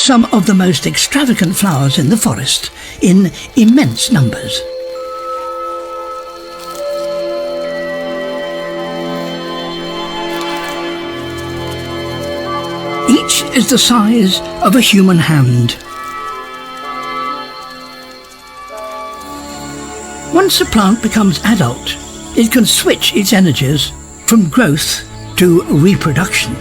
some of the most extravagant flowers in the forest in immense numbers. Each is the size of a human hand. Once a plant becomes adult, it can switch its energies from growth to reproduction.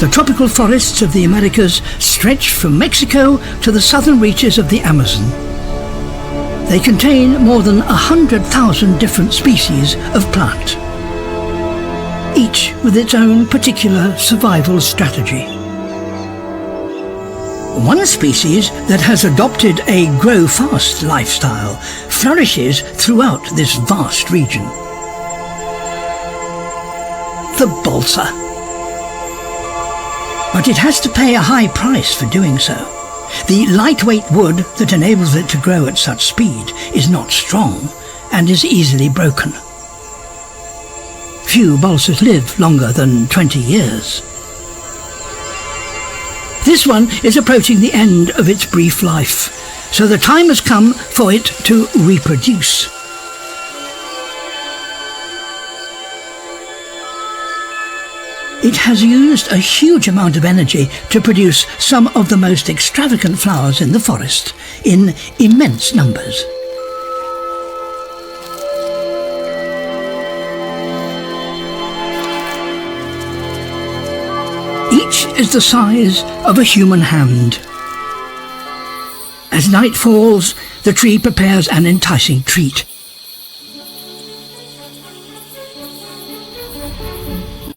The tropical forests of the Americas stretch from Mexico to the southern reaches of the Amazon. They contain more than 100,000 different species of plant, each with its own particular survival strategy. One species that has adopted a grow-fast lifestyle flourishes throughout this vast region. The balsa. But it has to pay a high price for doing so. The lightweight wood that enables it to grow at such speed is not strong and is easily broken. Few balsas live longer than 20 years. This one is approaching the end of its brief life, so the time has come for it to reproduce. It has used a huge amount of energy to produce some of the most extravagant flowers in the forest in immense numbers. Each is the size of a human hand. As night falls, the tree prepares an enticing treat.